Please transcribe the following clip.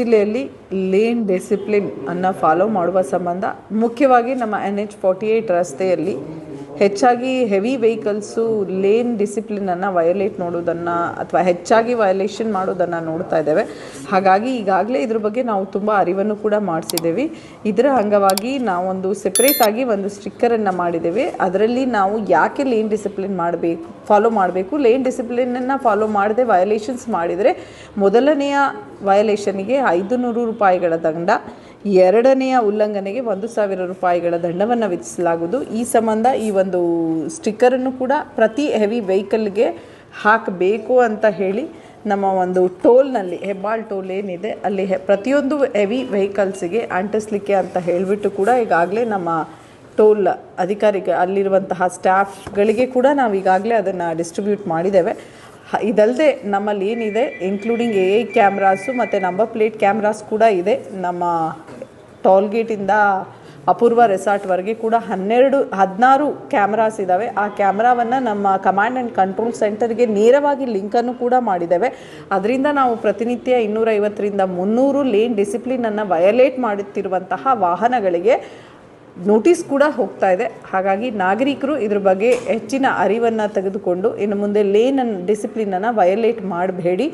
ಜಿಲ್ಲೆಯಲ್ಲಿ lane discipline ಅನ್ನು follow ಮಾಡುವ ಸಂಬಂಧ ಮುಖ್ಯವಾಗಿ ನಮ್ಮ NH-48 ರಸ್ತೆಯಲ್ಲಿ ಹೆಚ್ಚಾಗಿ ಹೆವಿ ವೆಹಿಕಲ್ಸು ಲೇನ್ ಡಿಸಿಪ್ಲಿನನ್ನು ವಯೋಲೇಟ್ ಮಾಡೋದನ್ನು ಅಥವಾ ಹೆಚ್ಚಾಗಿ ವಯೋಲೇಷನ್ ಮಾಡೋದನ್ನು ನೋಡ್ತಾ ಇದ್ದೇವೆ. ಹಾಗಾಗಿ ಈಗಾಗಲೇ ಇದ್ರ ಬಗ್ಗೆ ನಾವು ತುಂಬ ಅರಿವನ್ನು ಕೂಡ ಮಾಡಿಸಿದ್ದೇವೆ. ಇದರ ಅಂಗವಾಗಿ ನಾವೊಂದು ಸೆಪ್ರೇಟಾಗಿ ಒಂದು ಸ್ಟಿಕ್ಕರನ್ನು ಮಾಡಿದ್ದೇವೆ. ಅದರಲ್ಲಿ ನಾವು ಯಾಕೆ ಲೇನ್ ಡಿಸಿಪ್ಲಿನ್ ಫಾಲೋ ಮಾಡಬೇಕು, ಲೇನ್ ಡಿಸಿಪ್ಲಿನನ್ನು ಫಾಲೋ ಮಾಡದೆ ವಯೋಲೇಷನ್ಸ್ ಮಾಡಿದರೆ ಮೊದಲನೆಯ ವಯೋಲೇಷನ್ಗೆ 500 ರೂಪಾಯಿಗಳ ದಂಡ, ಎರಡನೆಯ ಉಲ್ಲಂಘನೆಗೆ 1,000 ರೂಪಾಯಿಗಳ ದಂಡವನ್ನು ವಿಧಿಸಲಾಗುವುದು. ಈ ಸಂಬಂಧ ಈ ಒಂದು ಸ್ಟಿಕ್ಕರನ್ನು ಕೂಡ ಪ್ರತಿ ಹೆವಿ ವೆಹಿಕಲ್ಗೆ ಹಾಕಬೇಕು ಅಂತ ಹೇಳಿ ನಮ್ಮ ಒಂದು ಟೋಲ್ನಲ್ಲಿ, ಹೆಬ್ಬಾಳ್ ಟೋಲ್ ಏನಿದೆ ಅಲ್ಲಿ ಪ್ರತಿಯೊಂದು ಹೆವಿ ವೆಹಿಕಲ್ಸಿಗೆ ಅಂಟಿಸ್ಲಿಕ್ಕೆ ಅಂತ ಹೇಳಿಬಿಟ್ಟು ಕೂಡ ಈಗಾಗಲೇ ನಮ್ಮ ಟೋಲ್ ಅಲ್ಲಿರುವಂತಹ ಸ್ಟಾಫ್ಗಳಿಗೆ ಕೂಡ ನಾವು ಈಗಾಗಲೇ ಅದನ್ನು ಡಿಸ್ಟ್ರಿಬ್ಯೂಟ್ ಮಾಡಿದ್ದೇವೆ. ಇದಲ್ಲದೆ ನಮ್ಮಲ್ಲಿ ಏನಿದೆ ಇನ್ಕ್ಲೂಡಿಂಗ್ AI ಕ್ಯಾಮ್ರಾಸು ಮತ್ತು ನಂಬರ್ ಪ್ಲೇಟ್ ಕ್ಯಾಮ್ರಾಸ್ ಕೂಡ ಇದೆ. ನಮ್ಮ ಟೋಲ್ಗೇಟಿಂದ ಅಪೂರ್ವ ರೆಸಾರ್ಟ್ವರೆಗೆ ಕೂಡ 16 ಕ್ಯಾಮ್ರಾಸ್ ಇದ್ದಾವೆ. ಆ ಕ್ಯಾಮ್ರಾವನ್ನು ನಮ್ಮ ಕಮಾಂಡ್ ಆ್ಯಂಡ್ ಕಂಟ್ರೋಲ್ ಸೆಂಟರ್ಗೆ ನೇರವಾಗಿ ಲಿಂಕನ್ನು ಕೂಡ ಮಾಡಿದ್ದೇವೆ. ಅದರಿಂದ ನಾವು ಪ್ರತಿನಿತ್ಯ 250ರಿಂದ 300 ಲೇನ್ ಡಿಸಿಪ್ಲಿನನ್ನು ವಯೋಲೇಟ್ ಮಾಡುತ್ತಿರುವಂತಹ ವಾಹನಗಳಿಗೆ ನೋಟಿಸ್ ಕೂಡ ಹೋಗ್ತಾ ಇದೆ. ಹಾಗಾಗಿ ನಾಗರಿಕರು ಇದ್ರ ಬಗ್ಗೆ ಹೆಚ್ಚಿನ ಅರಿವನ್ನು ತೆಗೆದುಕೊಂಡು ಇನ್ನು ಮುಂದೆ ಲೇನ್ ಡಿಸಿಪ್ಲಿನನ್ನು ವಯೋಲೇಟ್ ಮಾಡಬೇಡಿ.